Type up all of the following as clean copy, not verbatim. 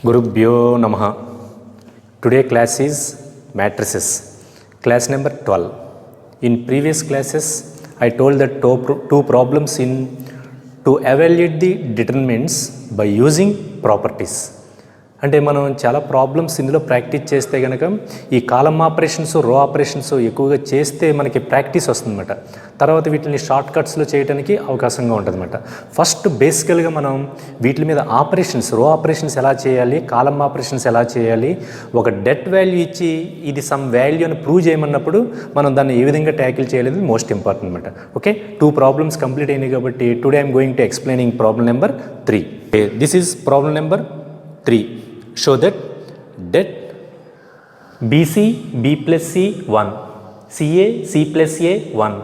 Gurubhyo Namaha. Today class is matrices, class number 12. In previous classes, I told that two problems in to evaluate the determinants by using properties. అంటే మనం చాలా problems ఇందులో practice చేస్తే కనుక ఈ column operations రో operations ఎక్కువగా చేస్తే మనకి ప్రాక్టీస్ వస్తుందన్నమాట. తర్వాత వీటిని షార్ట్ కట్స్లో చేయడానికి అవకాశంగా ఉంటుందన్నమాట. ఫస్ట్ బేసికల్గా మనం వీటి మీద ఆపరేషన్స్ రో ఆపరేషన్స్ ఎలా చేయాలి, కాలమ్ ఆపరేషన్స్ ఎలా చేయాలి, ఒక డెట్ వాల్యూ ఇచ్చి ఇది సమ్ వాల్యూ అని ప్రూవ్ చేయమన్నప్పుడు మనం దాన్ని ఏ విధంగా ట్యాకిల్ చేయలేదు మోస్ట్ ఇంపార్టెంట్ అనమాట. ఓకే, టూ ప్రాబ్లమ్స్ కంప్లీట్ అయినాయి కాబట్టి today I'm going to explaining problem number 3. This is problem number 3. Show that det BC B plus C 1, CA C plus A 1,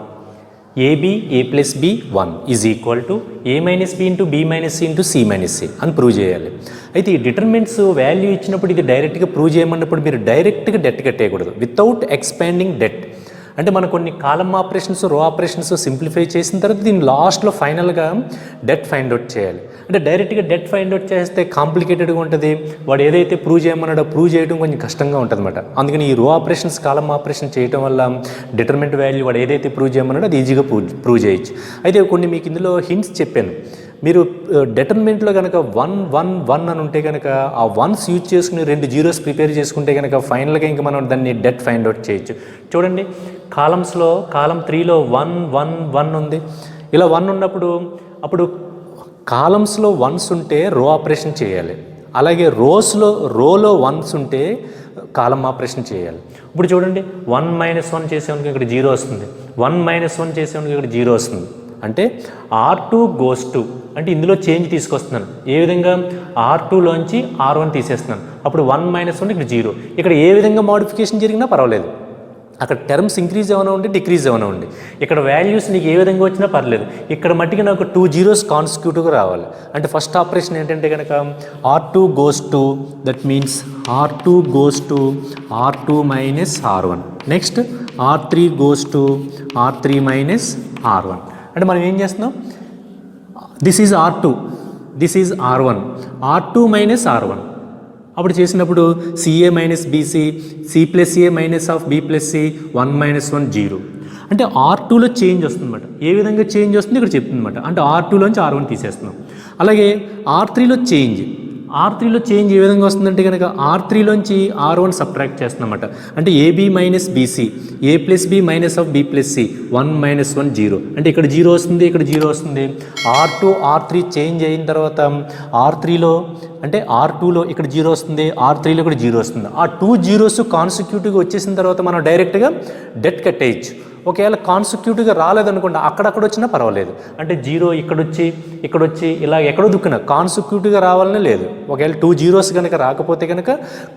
AB A plus B 1 is equal to A minus B into B minus C into C minus A అని prove చేయాలి. అయితే ఈ determinants value ఇచ్చినప్పుడు ఇది డైరెక్ట్గా prove చేయమన్నప్పుడు మీరు డైరెక్ట్గా debt కట్టేయకూడదు without expanding debt. అంటే మనం కొన్ని కాలమ్ ఆపరేషన్స్ రో ఆపరేషన్స్ సింప్లిఫై చేసిన తర్వాత దీని లాస్ట్లో ఫైనల్గా డెట్ ఫైండ్ అవుట్ చేయాలి. అంటే డైరెక్ట్గా డెట్ ఫైండ్ అవుట్ చేస్తే కాంప్లికేటెడ్గా ఉంటుంది. వాడు ఏదైతే ప్రూవ్ చేయమన్నాడో ప్రూవ్ చేయడం కొంచెం కష్టంగా ఉంటుంది అనమాట. అందుకని ఈ రో ఆపరేషన్స్ కాలమ్ ఆపరేషన్ చేయడం వల్ల డిటర్మినెంట్ వాల్యూ వాడు ఏదైతే ప్రూవ్ చేయమన్నాడో అది ఈజీగా ప్రూవ్ చేయొచ్చు. అయితే కొన్ని మీకు ఇందులో హింట్స్ చెప్పాను. మీరు డిటర్మినెంట్లో కనుక 1 1 1 అని ఉంటే కనుక ఆ వన్స్ యూజ్ చేసుకుని 2 జీరోస్ ప్రిపేర్ చేసుకుంటే కనుక ఫైనల్గా ఇంకా మనం దాన్ని డెట్ ఫైండ్ అవుట్ చేయొచ్చు. చూడండి, కాలమ్స్లో కాలమ్ 3లో 1 1 1 ఉంది. ఇలా 1 ఉన్నప్పుడు అప్పుడు కాలమ్స్లో వన్స్ ఉంటే రో ఆపరేషన్ చేయాలి, అలాగే రోలో వన్స్ ఉంటే కాలమ్ ఆపరేషన్ చేయాలి. ఇప్పుడు చూడండి, 1 - 1 చేసేవానికి ఇక్కడ 0 వస్తుంది, 1 - 1 చేసేవానికి ఇక్కడ 0 వస్తుంది. అంటే R2 goes to అంటే ఇందులో చేంజ్ తీసుకొస్తున్నాను. ఏ విధంగా R2లోంచి R1 తీసేస్తున్నాను. అప్పుడు 1 - 1 ఇక్కడ 0. ఇక్కడ ఏ విధంగా మోడిఫికేషన్ జరిగినా పర్వాలేదు, అక్కడ టర్మ్స్ ఇంక్రీజ్ ఏమైనా ఉండి డిక్రీజ్ ఏమైనా ఉండి ఇక్కడ వాల్యూస్ నీకు ఏ విధంగా వచ్చినా పర్లేదు. ఇక్కడ మట్టికి నాకు 2 జీరోస్ కాన్సిక్యూటివ్గా రావాలి. అంటే ఫస్ట్ ఆపరేషన్ ఏంటంటే కనుక R2 goes to that means R2 goes to R2 minus R1. Next R3 goes to R3 minus R1. అంటే మనం ఏం చేస్తున్నాం, this is R2, this is R1, R2 minus R1. అప్పుడు చేసినప్పుడు CA minus BC, C plus A minus of B plus C, 1 - 1 0. అంటే R2లో change వస్తుందన్నమాట. ఏ విధంగా change వస్తుంది ఇక్కడ చెప్తుందన్నమాట. అంటే R2లోంచి R1 తీసేస్తున్నాం. అలాగే R3లో చేంజ్ ఏ విధంగా వస్తుందంటే కనుక R3లోంచి R1 సబ్ట్రాక్ట్ చేస్తున్నమాట. అంటే AB minus BC, A plus B minus of B plus C, 1 - 1 0. అంటే ఇక్కడ 0 వస్తుంది, ఇక్కడ 0 వస్తుంది. R2 R3 చేంజ్ అయిన తర్వాత R3లో అంటే R2లో ఇక్కడ 0 వస్తుంది, R3లో ఇక్కడ 0 వస్తుంది. ఆ 2 జీరోస్ కాన్సిక్యూటివ్గా వచ్చేసిన తర్వాత మనం డైరెక్ట్గా డెట్ కట్టేయచ్చు. ఒకవేళ కాన్సిక్యూటివ్గా రాలేదనుకోండి, అక్కడక్కడ వచ్చినా పర్వాలేదు. అంటే 0 ఇక్కడొచ్చి ఇలా ఎక్కడో దుక్కున కాన్సిక్యూటివ్గా రావాలనే లేదు. ఒకవేళ 2 జీరోస్ కనుక రాకపోతే కనుక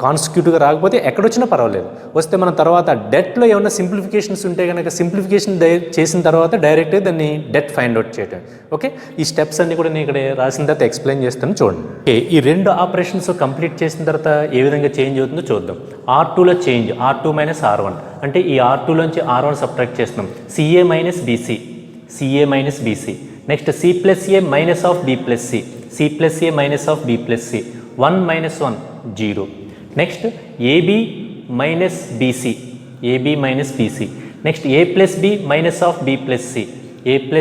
కాన్సిక్యూటివ్గా రాకపోతే ఎక్కడొచ్చినా పర్వాలేదు. వస్తే మనం తర్వాత డెట్లో ఏమైనా సింప్లిఫికేషన్స్ ఉంటే కనుక సింప్లిఫికేషన్ చేసిన తర్వాత డైరెక్ట్గా దాన్ని డెట్ ఫైండ్ అవుట్ చేయటం. ఓకే, ఈ స్టెప్స్ అన్నీ కూడా నేను ఇక్కడ రాసిన తర్వాత ఎక్స్ప్లెయిన్ చేస్తాను చూడండి. ఓకే, ఈ 2 ఆపరేషన్స్ కంప్లీట్ చేసిన తర్వాత ఏ విధంగా చేంజ్ అవుతుందో చూద్దాం. R2లో చేంజ్ R2 minus R1 అంటే ఈ R2లోంచి R1 సబ్ట్రాక్ట్ చేస్తున్నాం. CA minus BC, next C plus A minus of B plus C plus A minus of B plus C, 1 - 1 0. Next AB minus BC, next A plus B minus of B plus C,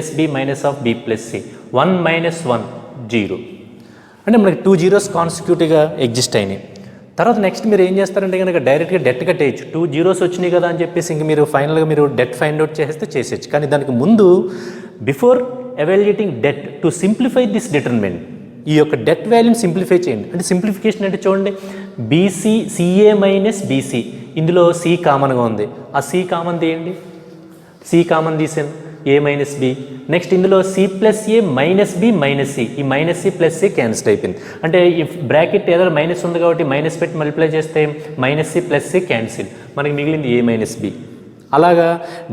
minus 1 - 1 0. అంటే మనకి 2 zeros కాన్సిక్యూటివ్గా exist అయినాయి. తర్వాత next మీరు ఏం చేస్తారంటే కనుక డైరెక్ట్గా debt కట్టేయచ్చు. 2 zeros వచ్చినాయి కదా అని చెప్పేసి ఇంక మీరు ఫైనల్గా మీరు డెట్ ఫైండ్ అవుట్ చేసేయచ్చు. కానీ దానికి ముందు before evaluating debt to simplify this determinant, ఈ యొక్క డెట్ వాల్యూని సింప్లిఫై చేయండి. అంటే సింప్లిఫికేషన్ అంటే చూడండి, CA minus BC, ఇందులో C కామన్గా ఉంది, ఆ C కామన్ తీయండి. C కామన్ తీసాను, A minus B. నెక్స్ట్ ఇందులో C plus A minus B minus C, ఈ minus C plus C cancel అయిపోయింది. అంటే ఈ బ్రాకెట్ ఏదైనా మైనస్ ఉంది కాబట్టి మైనస్ పెట్టి మల్టిప్లై చేస్తే minus C plus C cancel, మనకి మిగిలింది A minus B. అలాగా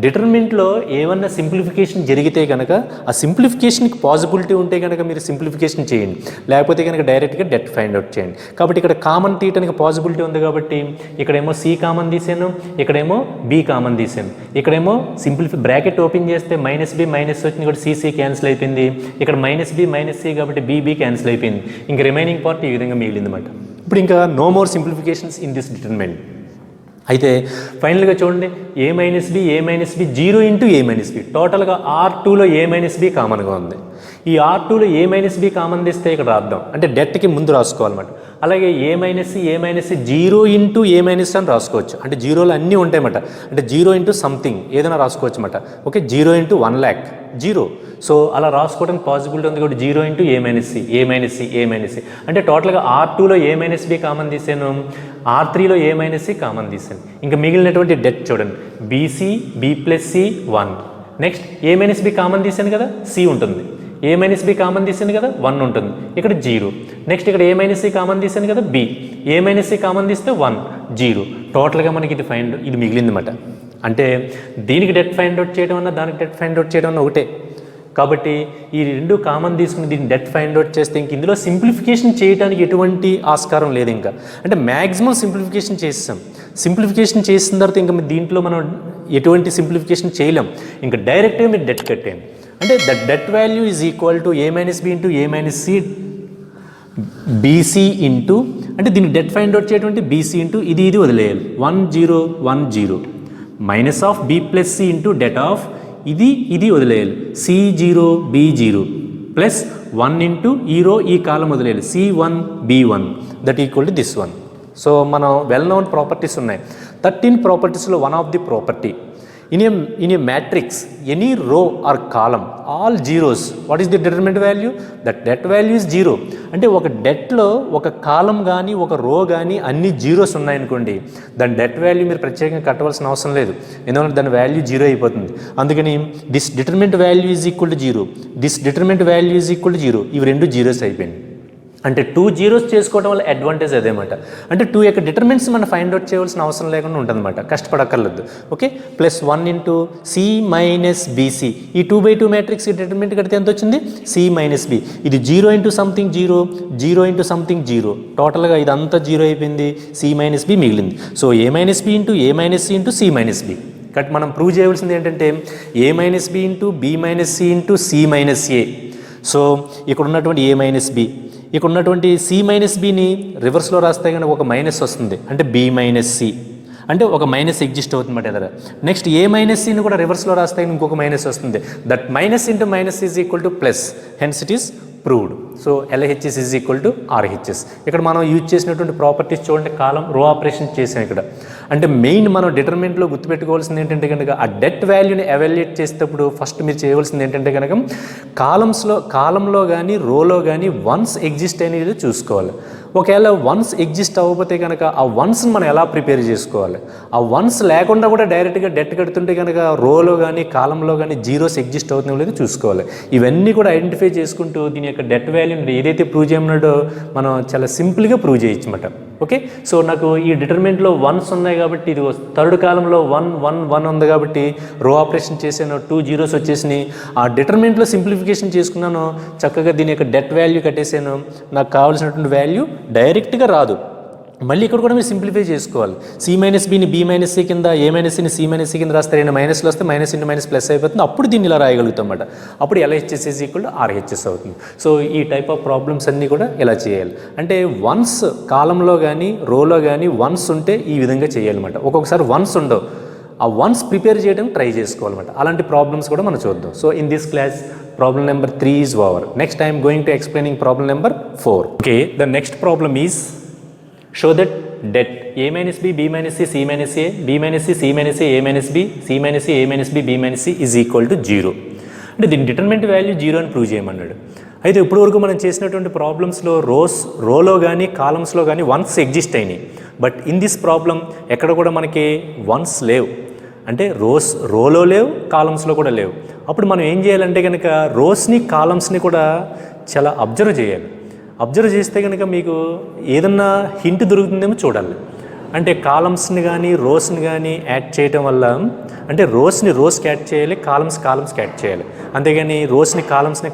డిటర్మినెంట్లో ఏమన్నా సింప్లిఫికేషన్ జరిగితే కనుక ఆ సింప్లిఫికేషన్కి పాసిబిలిటీ ఉంటే కనుక మీరు సింప్లిఫికేషన్ చేయండి, లేకపోతే కనుక డైరెక్ట్గా డెట్ ఫైండ్ అవుట్ చేయండి. కాబట్టి ఇక్కడ కామన్ తీయటానికి పాసిబిలిటీ ఉంది కాబట్టి ఇక్కడేమో C కామన్ తీసాను, ఇక్కడేమో B కామన్ తీసాను. ఇక్కడేమో బ్రాకెట్ ఓపెన్ చేస్తే మైనస్ B మైనస్ వచ్చింది కాబట్టి C క్యాన్సిల్ అయిపోయింది. ఇక్కడ మైనస్ B మైనస్ C కాబట్టి B క్యాన్సిల్ అయిపోయింది. ఇంక రిమైనింగ్ పార్ట్ ఈ విధంగా మిగిలింది అన్నమాట. ఇప్పుడు ఇంకా no more simplifications in this determinant. అయితే ఫైనల్గా చూడండి, A minus B 0 into A minus B, టోటల్గా R2లో ఏ మైనస్ బి కామన్గా ఉంది. ఈ R2లో ఏ మైనస్ బి కామన్ తీస్తే ఇక్కడ రాద్దాం, అంటే డెట్కి ముందు రాసుకోవాలన్నమాట. అలాగే A minus C 0 into A minus అని రాసుకోవచ్చు, అంటే జీరోలు అన్నీ ఉంటాయన్నమాట. అంటే 0 ఇంటూ సంథింగ్ ఏదైనా రాసుకోవచ్చు అన్నమాట. Okay, 0 into 1 lakh 0. సో అలా రాసుకోవడానికి పాసిబిలిటీ ఉంది కాబట్టి 0 ఇంటూ ఏ మైనస్ సి అంటే టోటల్గా R2లో ఏ మైనస్ బి కామన్ తీసాను, R3లో ఏ మైనస్ సి కామన్ తీసాను. ఇంకా మిగిలినటువంటి డెట్ చూడండి, BC B plus C 1. Next A minus B common తీసాను కదా, సి ఉంటుంది. ఏ మైనస్ బి కామన్ తీసాను కదా, 1 ఉంటుంది. ఇక్కడ 0. నెక్స్ట్ ఇక్కడ ఏ మైనస్ సి కామన్ తీసాను కదా, బి. ఏ మైనస్ సి కామన్ తీస్తే 1 0. టోటల్గా మనకి ఇది మిగిలింది అన్నమాట. అంటే దీనికి డెట్ ఫైండ్ అవుట్ చేయడం అన్న దానికి డెట్ ఫైండ్ అవుట్ చేయడం అన్న ఒకటే. కాబట్టి ఈ రెండు కామన్ తీసుకుని దీన్ని డెట్ ఫైండ్ అవుట్ చేస్తే ఇంక ఇందులో సింప్లిఫికేషన్ చేయడానికి ఎటువంటి ఆస్కారం లేదు. ఇంకా అంటే మ్యాక్సిమం సింప్లిఫికేషన్ చేస్తాం. సింప్లిఫికేషన్ చేసిన తర్వాత ఇంకా దీంట్లో మనం ఎటువంటి సింప్లిఫికేషన్ చేయలేం. ఇంకా డైరెక్ట్గా మీరు డెట్ కట్టేయండి. అంటే the det value is equal to A minus B into A minus C BC into, అంటే దీన్ని డెట్ ఫైండ్ అవుట్ చేయటువంటి బీసీ ఇంటూ ఇది వదిలేయాలి 1 0 1 0 minus of B plus C into det of ఇది వదిలేయాలి C0 B0 ప్లస్ 1 ఇంటూ ఈ కాలం వదిలేయాలి C1 B1 that equal to this one. So మనం వెల్ నోన్ ప్రాపర్టీస్ ఉన్నాయి. 13 ప్రాపర్టీస్లో one of the property in a matrix any row or column all zeros, what is the determinant value? that value is 0. అంటే ఒక డెట్లో ఒక కాలం కానీ ఒక రో కానీ అన్ని జీరోస్ ఉన్నాయనుకోండి, దాని డెట్ వాల్యూ మీరు ప్రత్యేకంగా కట్టవలసిన అవసరం లేదు, ఎందుకంటే దాని వాల్యూ 0 అయిపోతుంది. అందుకని this determinant value is equal to 0, this determinant value is equal to 0. ఇవి రెండు జీరోస్ అయిపోయింది. అంటే 2 zeros చేసుకోవడం వల్ల అడ్వాంటేజ్ అదేమాట. అంటే 2 యొక్క డిటర్మినెంట్స్ మనం ఫైండ్ అవుట్ చేయవలసిన అవసరం లేకుండా ఉంటుందన్నమాట, కష్టపడక్కర్లేదు. Okay, plus 1 into C minus BC, ఈ 2/2 మ్యాట్రిక్స్ డిటర్మినెంట్ కడితే ఎంత వచ్చింది, సి మైనస్ బి. ఇది 0 ఇంటూ సంథింగ్ 0 ఇంటూ సంథింగ్ 0, టోటల్గా ఇదంతా 0 అయిపోయింది, సి మైనస్ బి మిగిలింది. So A minus B into A minus C into C minus B. కాబట్టి మనం ప్రూవ్ చేయవలసింది ఏంటంటే A minus B into B minus C into C minus A. So ఇక్కడ ఉన్నటువంటి ఏ మైనస్ బి, ఇక్కడ ఉన్నటువంటి సి మైనస్ బిని రివర్స్లో రాస్తే కనుక ఒక మైనస్ వస్తుంది, అంటే బి మైనస్ సి, అంటే ఒక మైనస్ ఎగ్జిస్ట్ అవుతుందన్నమాట ఎదురు. నెక్స్ట్ ఏ మైనస్ సిని కూడా రివర్స్లో రాస్తే ఇంకొక మైనస్ వస్తుంది, that minus into minus is equal to plus, hence it is proved. So LHS is equal to RHS. ఇక్కడ మనం యూజ్ చేసినటువంటి ప్రాపర్టీస్ చూడండి, కాలం రో ఆపరేషన్ చేసాం ఇక్కడ. అంటే మెయిన్ మనం డిటర్మినెంట్లో గుర్తుపెట్టుకోవాల్సింది ఏంటంటే కనుక ఆ డెట్ వాల్యూని ఎవాల్యుయేట్ చేసేటప్పుడు ఫస్ట్ మీరు చేయవలసింది ఏంటంటే కనుక కాలంలో కానీ రోలో కానీ వన్స్ ఎగ్జిస్ట్ అనేది చూసుకోవాలి. ఒకవేళ వన్స్ ఎగ్జిస్ట్ అవ్వకపోతే కనుక ఆ వన్స్ని మనం ఎలా ప్రిపేర్ చేసుకోవాలి, ఆ వన్స్ లేకుండా కూడా డైరెక్ట్గా డెట్ కడుతుంటే కనుక రోలో కానీ కాలంలో కానీ జీరోస్ ఎగ్జిస్ట్ అవుతుందో లేదో చూసుకోవాలి. ఇవన్నీ కూడా ఐడెంటిఫై చేసుకుంటూ దీని యొక్క డెట్ వాల్యూని ఏదైతే ప్రూవ్ చేయమన్నాడో మనం చాలా సింపుల్గా ప్రూవ్ చేయొచ్చు అన్నమాట. ఓకే, సో నాకు ఈ డిటర్మినెంట్లో వన్స్ ఉన్నాయి కాబట్టి ఇది థర్డ్ కాలంలో 1 1 1 ఉంది కాబట్టి రో ఆపరేషన్ చేశాను, 2 zeros వచ్చేసినాయి. ఆ డిటర్మినెంట్లో సింప్లిఫికేషన్ చేసుకున్నాను, చక్కగా దీని యొక్క డెట్ వాల్యూ కట్టేసాను, నాకు కావాల్సినటువంటి వాల్యూ డైరెక్ట్గా రాదు. మళ్ళీ ఇక్కడ కూడా మీరు సింప్లిఫై చేసుకోవాలి. సి మైనస్ బిని బి మైనస్ సి కింద, ఏ మైనస్ సిని సి మైనస్ సి కింద రాస్తే రెండు మైనస్లు వస్తే మైనస్ ఇంటూ మైనస్ ప్లస్ అయిపోతుంది. అప్పుడు దీన్ని ఇలా రాయగలుగుతాం అన్నమాట. అప్పుడు LHS is equal to RHS అవుతుంది. సో ఈ టైప్ ఆఫ్ ప్రాబ్లమ్స్ అన్నీ కూడా ఇలా చేయాలి. అంటే వన్స్ కాలంలో కానీ రోలో కానీ వన్స్ ఉంటే ఈ విధంగా చేయాలన్నమాట. ఒక్కొక్కసారి వన్స్ ఉండవు, ఆ వన్స్ ప్రిపేర్ చేయడం ట్రై చేసుకోవాలన్నమాట. అలాంటి ప్రాబ్లమ్స్ కూడా మనం చూద్దాం. So in this class problem number 3 is over. Next I am going to explaining problem number 4. Okay, the next problem is show that debt a minus b, b minus c, c minus a, b minus c, c minus a, a minus b, c minus a, a minus b, b minus c is equal to 0. అంటే దీని determinant value 0 అని prove చేయమన్నాడు. అయితే ఇప్పటివరకు మనం చేసినటువంటి ప్రాబ్లమ్స్లో రోలో కానీ కాలమ్స్లో కానీ వన్స్ ఎగ్జిస్ట్ అయినాయి. బట్ ఇన్ దిస్ ప్రాబ్లం ఎక్కడ కూడా మనకి వన్స్ లేవు, అంటే రోలో లేవు, కాలమ్స్లో కూడా లేవు. అప్పుడు మనం ఏం చేయాలంటే కనుక రోస్ని కాలమ్స్ని కూడా చాలా అబ్జర్వ్ చేయాలి. అబ్జర్వ్ చేస్తే కనుక మీకు ఏదన్నా హింట్ దొరుకుతుందేమో చూడాలి. అంటే కాలమ్స్ని కానీ రోస్ని కానీ యాడ్ చేయటం వల్ల, అంటే రోస్కి యాడ్ చేయాలి, కాలమ్స్కి యాడ్ చేయాలి. అంతేగాని కాలమ్స్ని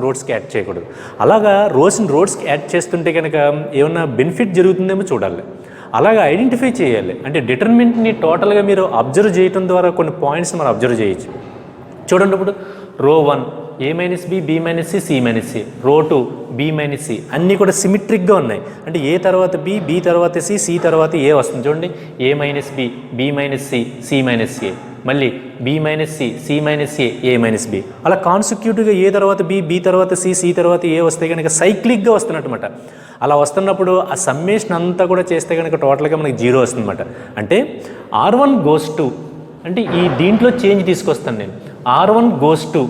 రోడ్స్కి యాడ్ చేయకూడదు. అలాగా రోడ్స్కి యాడ్ చేస్తుంటే కనుక ఏమన్నా బెనిఫిట్ జరుగుతుందేమో చూడాలి. అలాగా ఐడెంటిఫై చేయాలి. అంటే డిటర్మినెంట్ని టోటల్గా మీరు అబ్జర్వ్ చేయడం ద్వారా కొన్ని పాయింట్స్ మనం అబ్జర్వ్ చేయొచ్చు. చూడండి, ఇప్పుడు row 1 A minus B, B minus C, C minus C, row 2 B minus C అన్నీ కూడా సిమెట్రిక్గా ఉన్నాయి. అంటే ఏ తర్వాత బి, బి తర్వాత సి, సి తర్వాత ఏ వస్తుంది చూడండి. A minus B, B minus C, C minus A, మళ్ళీ B minus C, C minus A minus B, అలా కాన్సిక్యూటివ్గా ఏ తర్వాత బి, బి తర్వాత సి, సి తర్వాత ఏ వస్తే కనుక సైక్లిక్గా వస్తున్నట్టమాట. అలా వస్తున్నప్పుడు ఆ సమ్మేషన్ అంతా కూడా చేస్తే కనుక టోటల్గా మనకి 0 వస్తుందన్నమాట. అంటే R1 goes to, అంటే ఈ దీంట్లో చేంజ్ తీసుకొస్తాను నేను. R1 goes to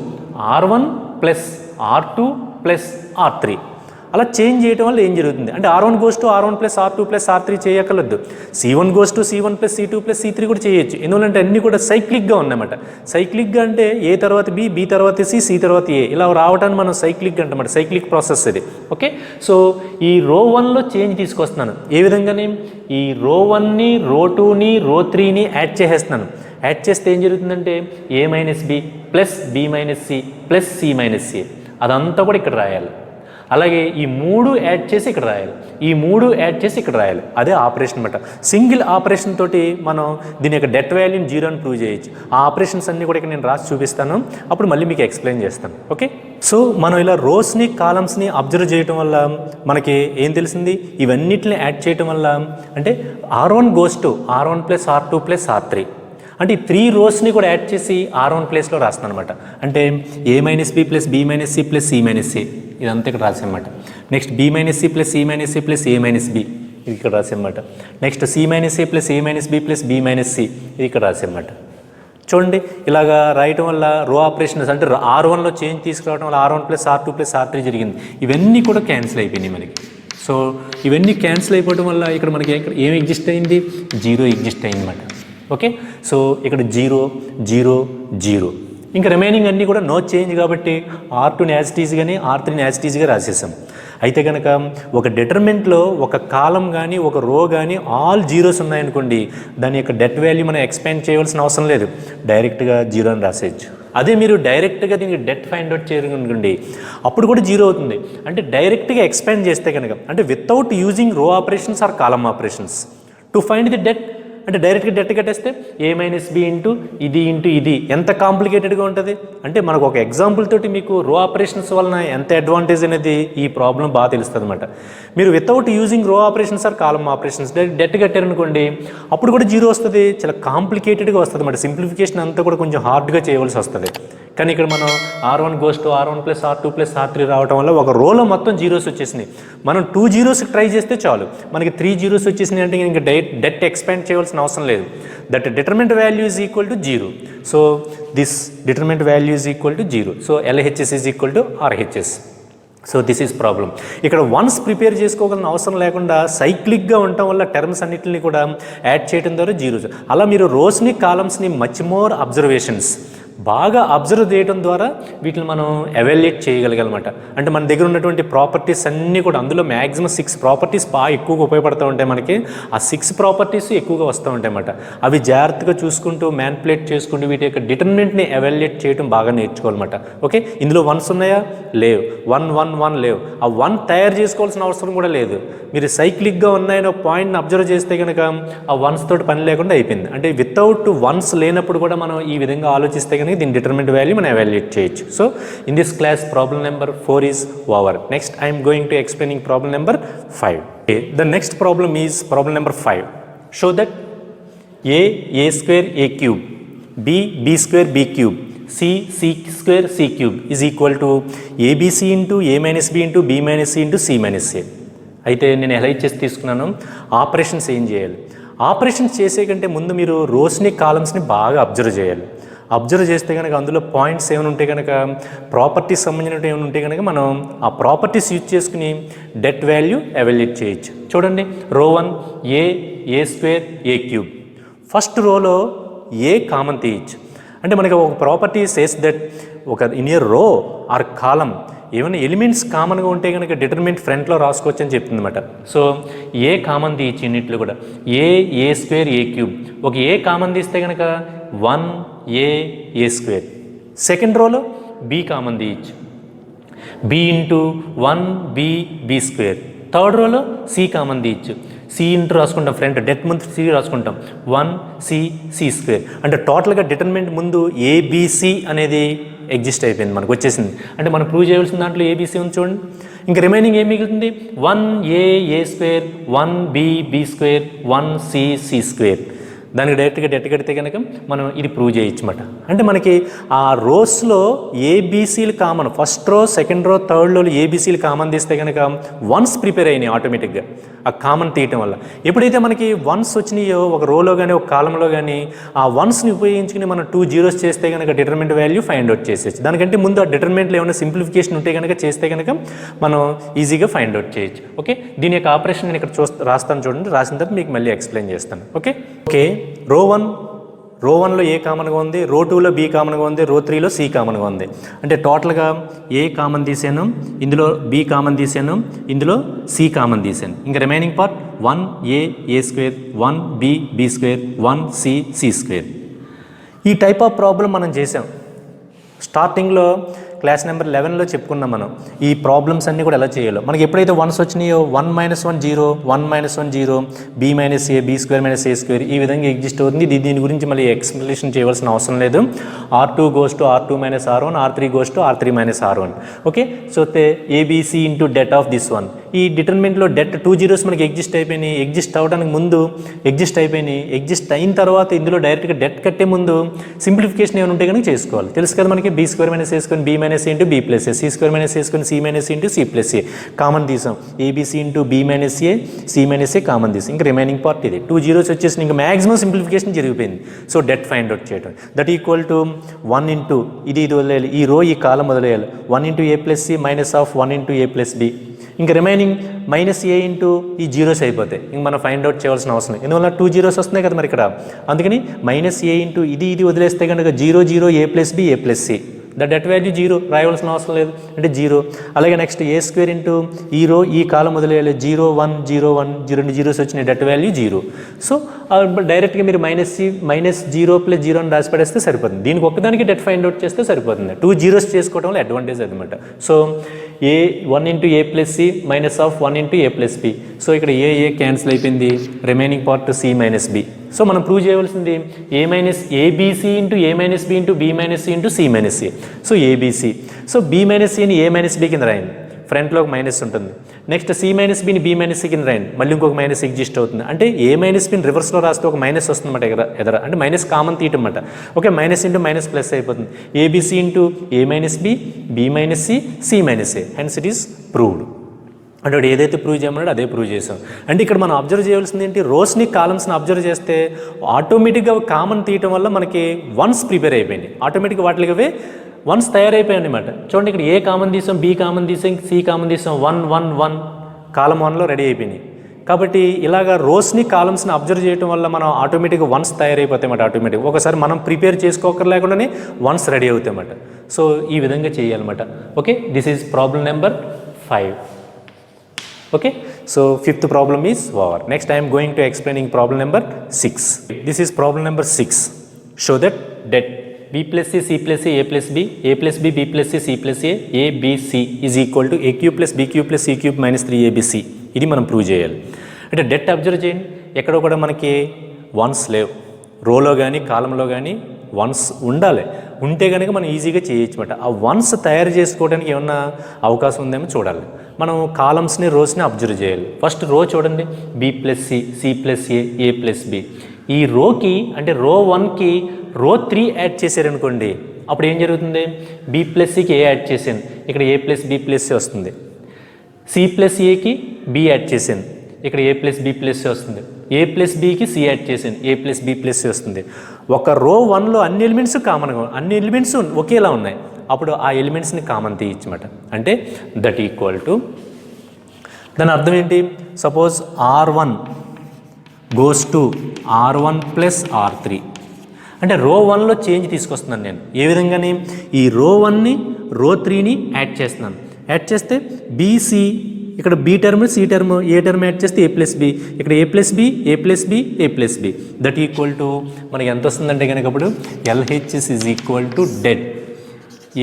R1 plus R2 plus R3 అలా చేంజ్ చేయడం వల్ల ఏం జరుగుతుంది అంటే R1 goes to R1 plus R2 plus R3 చేయక్కర్లేదు. C1 goes to C1 plus C2 plus C3 కూడా చేయొచ్చు. ఎందుకంటే అన్నీ కూడా సైక్లిక్గా ఉన్నాయన్నమాట. సైక్లిక్గా అంటే ఏ తర్వాత బి, బి తర్వాత సి, సి తర్వాత ఏ, ఇలా రావటాన్ని మనం సైక్లిక్ అంటామాట. సైక్లిక్ ప్రాసెస్ ఇది. ఓకే, సో ఈ రో 1లో చేంజ్ తీసుకొస్తున్నాను. ఏ విధంగానే ఈ రో 1ని, రో 2ని, రో 3ని యాడ్ చేసేస్తున్నాను. యాడ్ చేస్తే ఏం జరుగుతుందంటే A minus B plus B minus C plus C minus C అదంతా కూడా ఇక్కడ రాయాలి. అలాగే ఈ 3 యాడ్ చేసి ఇక్కడ రాయాలి, ఈ 3 యాడ్ చేసి ఇక్కడ రాయాలి. అదే ఆపరేషన్ అనమాట. సింగిల్ ఆపరేషన్ తోటి మనం దీని యొక్క డెట్ వాల్యూని 0 అని ప్రూవ్ చేయొచ్చు. ఆ ఆపరేషన్స్ అన్నీ కూడా ఇక్కడ నేను రాసి చూపిస్తాను, అప్పుడు మళ్ళీ మీకు ఎక్స్ప్లెయిన్ చేస్తాను. ఓకే, సో మనం ఇలా రోస్ని, కాలమ్స్ని అబ్జర్వ్ చేయడం వల్ల మనకి ఏం తెలిసింది, ఇవన్నిటిని యాడ్ చేయడం వల్ల అంటే R1 goes to R1 plus R2 plus R3 అంటే ఈ 3 రోస్ని కూడా యాడ్ చేసి R1 ప్లేస్లో రాస్తాను అనమాట. అంటే A minus B plus B minus C plus C minus C ఇదంతా ఇక్కడ రాసామన్నమాట. Next B minus C plus C minus C plus A minus B ఇది ఇక్కడ రాసామన్నమాట. Next C minus A plus A minus B plus B minus C ఇది ఇక్కడ రాసామన్నమాట. చూడండి, ఇలాగా రాయటం వల్ల రో ఆపరేషన్స్ అంటే R1లో చేంజ్ తీసుకురావడం వల్ల R1 plus R2 plus R3 జరిగింది. ఇవన్నీ కూడా క్యాన్సిల్ అయిపోయినాయి మనకి. సో ఇవన్నీ క్యాన్సిల్ అయిపోవడం వల్ల ఇక్కడ మనకి ఏం ఎగ్జిస్ట్ అయింది, 0 ఎగ్జిస్ట్ అయిందన్నమాట. ఓకే, సో ఇక్కడ 0 0 0 ఇంకా రిమైనింగ్ అన్నీ కూడా నో చేంజ్ కాబట్టి R2ని యాజ్ ఇట్ ఈజ్ కానీ R3ని యాజ్ ఇట్ ఈజ్గా రాసేసాం. అయితే కనుక ఒక డిటర్మెంట్లో ఒక కాలం కానీ ఒక రో కానీ ఆల్ జీరోస్ ఉన్నాయనుకోండి, దాని యొక్క డెట్ వాల్యూ మనం ఎక్స్పాండ్ చేయవలసిన అవసరం లేదు, డైరెక్ట్గా 0 అని రాసేయచ్చు. అదే మీరు డైరెక్ట్గా దీనికి డెట్ ఫైండ్ అవుట్ చేయనుకోండి, అప్పుడు కూడా 0 అవుతుంది. అంటే డైరెక్ట్గా ఎక్స్పాండ్ చేస్తే కనుక అంటే without using row operations or column operations to find the det, అంటే డైరెక్ట్గా డెట్ కట్టేస్తే ఏ మైనస్ బి ఇంటూ ఇది ఎంత కాంప్లికేటెడ్గా ఉంటుంది అంటే మనకు ఒక ఎగ్జాంపుల్ తోటి మీకు రో ఆపరేషన్స్ వలన ఎంత అడ్వాంటేజ్ అనేది ఈ ప్రాబ్లం బాగా తెలుస్తుంది అనమాట. మీరు without using row operations or column operations det కట్టారనుకోండి, అప్పుడు కూడా 0 వస్తుంది. చాలా కాంప్లికేటెడ్గా వస్తుంది అన్నమాట. సింప్లిఫికేషన్ అంతా కూడా కొంచెం హార్డ్గా చేయవలసి వస్తుంది. కానీ ఇక్కడ మనం R1 goes to R1 plus R2 plus R3 రావడం వల్ల ఒక రోలో మొత్తం 0s వచ్చేసినాయి. మనం 2 zeros ట్రై చేస్తే చాలు, మనకి 3 zeros వచ్చేసినాయి అంటే ఇంకా డెట్ ఎక్స్పాండ్ చేయవలసిన అవసరం లేదు. That డిటర్మెంట్ value is equal to 0. So this డిటర్మెంట్ value is equal to 0. So LHS is equal to RHS. So this is problem. ఇక్కడ వన్స్ ప్రిపేర్ చేసుకోగలిగిన అవసరం లేకుండా సైక్లిక్గా ఉండటం వల్ల టర్మ్స్ అన్నింటినీ కూడా యాడ్ చేయడం ద్వారా 0s. అలా మీరు రోస్ని, కాలమ్స్ని మచ్ మోర్ అబ్జర్వేషన్స్ బాగా అబ్జర్వ్ చేయడం ద్వారా వీటిని మనం ఎవాల్యుయేట్ చేయగలగాలన్నమాట. అంటే మన దగ్గర ఉన్నటువంటి ప్రాపర్టీస్ అన్నీ కూడా అందులో మ్యాక్సిమం 6 ప్రాపర్టీస్ బాగా ఎక్కువగా ఉపయోగపడుతూ ఉంటాయి మనకి. ఆ 6 ప్రాపర్టీస్ ఎక్కువగా వస్తూ ఉంటాయి అన్నమాట. అవి జాగ్రత్తగా చూసుకుంటూ మ్యానిపులేట్ చేసుకుంటూ వీటి యొక్క డిటర్మినెంట్ని ఎవాల్యుయేట్ చేయడం బాగా నేర్చుకోవాలన్నమాట. ఓకే, ఇందులో 1s ఉన్నాయా, లేవు. 1 1 1 లేవు. ఆ 1 తయారు చేసుకోవాల్సిన అవసరం కూడా లేదు. మీరు సైక్లిక్గా ఉన్నాయని ఒక పాయింట్ని అబ్జర్వ్ చేస్తే కనుక ఆ 1s తోటి పని లేకుండా అయిపోయింది. అంటే వితౌట్ 1s లేనప్పుడు కూడా మనం ఈ విధంగా ఆలోచిస్తే కనుక దీని డిటర్మినెంట్ వాల్యూ మనం ఎవాల్యుయేట్ చేయొచ్చు. So in this class problem number 4 is over. Next I'm going to explaining problem number 5. The next problem is problem number 5. Show that a square a cube, b square b cube, c square c cube is equal to abc into a minus b into b minus c into c minus a. అయితే నేను ఎలా ఇచ్చేసి తీసుకున్నాను, operations ఏం చేయాలి. Operations చేసే కంటే ముందు మీరు రోస్ని, కాలమ్స్ని బాగా అబ్జర్వ్ చేయాలి. అబ్జర్వ్ చేస్తే కనుక అందులో పాయింట్స్ ఏమైనా ఉంటే కనుక, ప్రాపర్టీస్ సంబంధించినవి ఏమైనా ఉంటే కనుక మనం ఆ ప్రాపర్టీస్ యూజ్ చేసుకుని డెట్ వాల్యూ ఎవాల్యుయేట్ చేయొచ్చు. చూడండి, రో 1 A square A cube. First రోలో ఏ కామన్ తీయచ్చు. అంటే మనకి ఒక ప్రాపర్టీ సేస్ దట్ ఒక ఇన్ ఏ రో ఆర్ కాలం ఏమైనా ఎలిమెంట్స్ కామన్గా ఉంటే కనుక డిటర్మినెంట్ ఫ్రంట్లో రాసుకోవచ్చు అని చెప్తుంది అనమాట. సో ఏ కామన్ తీయచ్చు ఇన్నిట్లో కూడా. ఏ స్క్వేర్ ఏ క్యూబ్, ఒక ఏ కామన్ తీస్తే కనుక 1 ఏ స్క్వేర్. సెకండ్ రోలో బి కామన్ తీయచ్చు, B into 1 B square. Third రోలో సి కామన్ తీయచ్చు, సి ఇంటూ రాసుకుంటాం, ఫ్రంట్ డెట్ ముందు సి రాసుకుంటాం, 1 సి స్క్వేర్. అంటే టోటల్గా డిటర్మినెంట్ ముందు ఏబిసి అనేది ఎగ్జిస్ట్ అయిపోయింది, మనకు వచ్చేసింది. అంటే మనం ప్రూవ్ చేయవలసిన దాంట్లో ఏబీసీ ఉంది చూడండి. ఇంకా రిమైనింగ్ ఏం మిగులుతుంది? 1a² 1b² 1c² దానికి డైరెక్ట్గా డెట్ కడితే కనుక మనం ఇది ప్రూవ్ చేయొచ్చు అన్నమాట. అంటే మనకి ఆ రోస్లో ఏబీసీలు common, first row second row third లో ఏబీసీలు కామన్ తీస్తే కనుక వన్స్ ప్రిపేర్ అయినాయి ఆటోమేటిక్గా ఆ కామన్ తీయటం వల్ల. ఎప్పుడైతే మనకి వన్స్ వచ్చినాయో ఒక రోలో కానీ ఒక కాలంలో కానీ ఆ వన్స్ని ఉపయోగించుకుని మనం 2 zeros చేస్తే కనుక డిటర్మినెంట్ వాల్యూ ఫైండ్ అవుట్ చేసేయచ్చు. దానికంటే ముందు ఆ డిటర్మినెంట్లో ఏమైనా సింప్లిఫికేషన్ ఉంటే కనుక చేస్తే కనుక మనం ఈజీగా ఫైండ్ అవుట్ చేయొచ్చు. ఓకే, దీని యొక్క ఆపరేషన్ నేను ఇక్కడ రాస్తాను చూడండి, రాసిన తర్వాత మీకు మళ్ళీ ఎక్స్ప్లెయిన్ చేస్తాను. ఓకే ఓకే రో వన్లో ఏ కామన్గా ఉంది, రో 2లో బి కామన్గా ఉంది, రో 3లో సి కామన్గా ఉంది. అంటే టోటల్గా ఏ కామన్ తీసాను, ఇందులో బి కామన్ తీసాను, ఇందులో సి కామన్ తీసాను. ఇంకా remaining part 1a² 1b² 1c² ఈ టైప్ ఆఫ్ ప్రాబ్లం మనం చేసాం. స్టార్టింగ్లో క్లాస్ నెంబర్ 11లో చెప్పుకున్నాం మనం ఈ ప్రాబ్లమ్స్ అన్నీ కూడా ఎలా చేయాలో. మనకి ఎప్పుడైతే వన్స్ వచ్చినాయో 1 - 1 0 1 - 1 0 b - a b² - a² ఈ విధంగా ఎగ్జిస్ట్ అవుతుంది. దీని గురించి మళ్ళీ ఎక్స్ప్లెనేషన్ చేయవలసిన అవసరం లేదు. R2 goes to R2 - R1, R3 goes to R3 - R1. Okay, so ABC into det of this one. ఈ డిటర్మినెంట్లో డెట్ 2 zeros మనకి ఎగ్జిస్ట్ అయిపోయినాయి. ఎగ్జిస్ట్ అవ్వడానికి ముందు ఎగ్జిస్ట్ అయిపోయినాయి. ఎగ్జిస్ట్ అయిన తర్వాత ఇందులో డైరెక్ట్గా డెట్ కట్టే ముందు సింప్లిఫికేషన్ ఏమైనా ఉంటే కనుక చేసుకోవాలి. తెలుసు కదా మనకి b² - a² b - a into b + a, c² - a వేసుకొని c - a into c + a common తీసాం. ABC into b - a c - a common తీసాం. ఇంకా రిమైనింగ్ పార్ట్ ఇది 2 zeros వచ్చేసి ఇంకా మ్యాక్సిమం సింప్లిఫికేషన్ జరిగిపోయింది. సో డెట్ ఫైండ్ అవుట్ చేయడం that equal to 1 into ఇది వదిలేయాలి, ఈ రో ఈ కాలం వదిలేయాలి. 1 into a + c minus of 1 into a + b. ఇంకా రిమైనింగ్ -a ఇంటూ ఈ జీరోస్ అయిపోతాయి. ఇంక మనం ఫైండ్ అవుట్ చేయవలసిన అవసరం లేదు, ఎందువల్ల 2 zeros వస్తున్నాయి కదా మరి ఇక్కడ. అందుకని -a ఇంటూ ఇది వదిలేస్తే కనుక 0 0 a + b a + c debt value 0 రాయవలసిన అవసరం లేదు, అంటే 0. అలాగే నెక్స్ట్ a² ఇంటూ ఈ రో ఈ కాలం వదిలేయాలి. 0 1 0 1 2 zeros వచ్చినాయి, డెట్ వాల్యూ 0. సో డైరెక్ట్గా మీరు -0 + 0 అని రాసి పడేస్తే సరిపోతుంది. దీనికి ఒక్కదానికి డెట్ ఫైండ్ అవుట్ చేస్తే సరిపోతుంది. 2 zeros చేసుకోవడం వల్ల అడ్వాంటేజ్ అనమాట. So 1 into a + c minus of 1 into a + b. So ఇక్కడ ఏ క్యాన్సిల్ అయిపోయింది, remaining part c - b. So మనం ప్రూవ్ చేయవలసింది ABC into a - b into b - c into c - a. So ABC. So b - cని a - b కింద రాయండి, ఫ్రంట్లో ఒక minus ఉంటుంది. Next c - bని b - c కింద రాయండి, మళ్ళీ ఇంకొక మైనస్ ఎగ్జిస్ట్ అవుతుంది. అంటే a - bని రివర్స్లో రాస్తే ఒక మైనస్ వస్తుందన్నమాట ఎదర, అంటే మైనస్ కామన్ తీయటం అన్నమాట. Okay, minus into minus plus అయిపోతుంది. ABC into a - b b - c c - a. Hence it is proved. అంటే ఏదైతే ప్రూవ్ చేయమన్నాడో అదే ప్రూవ్ చేసాం. అంటే ఇక్కడ మనం అబ్జర్వ్ చేయవలసింది ఏంటి, రోస్ని కాలమ్స్ని అబ్జర్వ్ చేస్తే ఆటోమేటిక్గా కామన్ తీయటం వల్ల మనకి వన్స్ ప్రిపేర్ అయిపోయింది. ఆటోమేటిక్గా వాటికి అవే వన్స్ తయారైపోయాయి అనమాట. చూడండి, ఇక్కడ ఏ కామన్ తీసాం, బి కామన్ తీసాం, సి కామన్ తీసాం, 1 1 1 కాలం 1లో రెడీ అయిపోయినాయి. కాబట్టి ఇలాగ రోస్ని కాలమ్స్ని అబ్జర్వ్ చేయడం వల్ల మనం ఆటోమేటిక్గా వన్స్ తయారైపోతాయన్నమాట. ఆటోమేటిక్గా ఒకసారి మనం ప్రిపేర్ చేసుకోకర్లేకుండానే వన్స్ రెడీ అవుతాయన్నమాట. సో ఈ విధంగా చేయాలన్నమాట. Okay, this is problem number 5. Okay, so fifth problem is over. Next I am going to explaining problem number 6. This is problem number 6. Show that det b + c c + a a + b a + b b + c c + a a b c is equal to a cube + b cube + c cube - 3abc. ఇది మనం prove చేయాలి. అంటే debt observe చేయండి, ఎక్కడో కూడా మనకి once లేవు. రోలో కానీ కాలంలో కానీ వన్స్ ఉండాలి, ఉంటే కనుక మనం ఈజీగా చేయొచ్చు అన్నమాట. ఆ వన్స్ తయారు చేసుకోవడానికి ఏమన్నా అవకాశం ఉందేమో చూడాలి. మనం కాలమ్స్ని రోస్ని అబ్జర్వ్ చేయాలి. ఫస్ట్ రో చూడండి, b + c c + a a + b. ఈ రోకి అంటే రో 1కి రో 3 యాడ్ చేశారనుకోండి, అప్పుడు ఏం జరుగుతుంది, b + cకి a యాడ్ చేశాను, ఇక్కడ a + b + c వస్తుంది. c + aకి b యాడ్ చేశాను, ఇక్కడ a + b + c వస్తుంది. a + bకి c యాడ్ చేశాను, a + b + c వస్తుంది. ఒక రో 1లో అన్ని ఎలిమెంట్స్ కామన్గా, అన్ని ఎలిమెంట్స్ ఒకేలా ఉన్నాయి, అప్పుడు ఆ ఎలిమెంట్స్ని కామన్ తీయచ్చమాట. అంటే దట్ ఈక్వల్ టు, దాని అర్థం ఏంటి, suppose R1 goes to R1 + R3. అంటే రో 1లో చేంజ్ తీసుకొస్తున్నాను నేను. ఏ విధంగానే ఈ రో 1ని రో 3ని యాడ్ చేస్తున్నాను. యాడ్ చేస్తే BC, ఇక్కడ B టర్మ్ C టర్మ్ ఏ టర్మ్ యాడ్ చేస్తే a + b, ఇక్కడ a + b a + b a + b. That equal to మనకి ఎంత వస్తుందంటే కనుక అప్పుడు LHS is equal to debt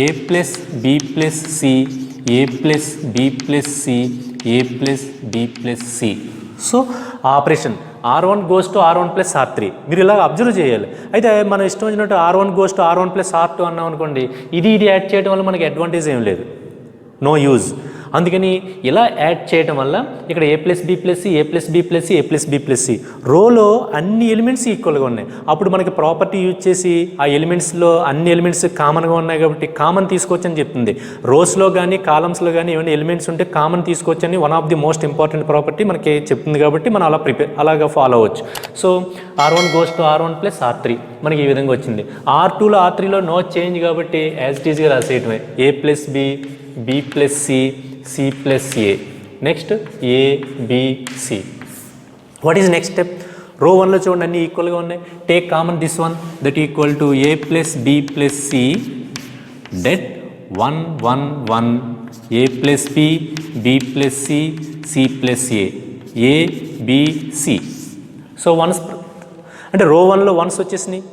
a + b + c a + b + c a + b + c. So operation R1 goes to R1 plus R3. మీరు ఇలా observe చేయాలి. అయితే మనం ఇష్టం వచ్చినట్టు R1 goes to R1 plus R2 అన్నాం అనుకోండి, ఇది యాడ్ చేయడం వల్ల మనకి అడ్వాంటేజ్ ఏం లేదు, నో యూజ్. అందుకని ఇలా యాడ్ చేయడం వల్ల ఇక్కడ A ప్లస్ B ప్లస్ C, A ప్లస్ B ప్లస్ C, A ప్లస్ B ప్లస్ C రోలో అన్ని ఎలిమెంట్స్ ఈక్వల్గా ఉన్నాయి. అప్పుడు మనకి ప్రాపర్టీ యూజ్ చేసి ఆ ఎలిమెంట్స్లో అన్ని ఎలిమెంట్స్ కామన్గా ఉన్నాయి కాబట్టి కామన్ తీసుకోవచ్చని చెప్తుంది. రోస్లో కానీ కాలమ్స్లో కానీ ఏమైనా ఎలిమెంట్స్ ఉంటే కామన్ తీసుకోవచ్చని one of the most important property మనకి చెప్తుంది కాబట్టి మనం అలా అలాగా ఫాలో అవ్వచ్చు. So R1 goes to R1 plus R3 మనకి ఈ విధంగా వచ్చింది. R2లో R3లో నో చేంజ్ కాబట్టి యాజ్ ఇట్ ఈజ్గా రాసేయటమే A ప్లస్ B, B ప్లస్ C, C plus A. Next A, B, C. What is next step? Row 1లో చూడండి అన్ని ఈక్వల్గా ఉన్నాయి. Take common this one that equal to A ప్లస్ B ప్లస్ C డెట్ 1 1 1 A ప్లస్ B, B ప్లస్ C, C plus A, A, B, C. So once అంటే రో 1లో వన్స్ వచ్చేసినాయి.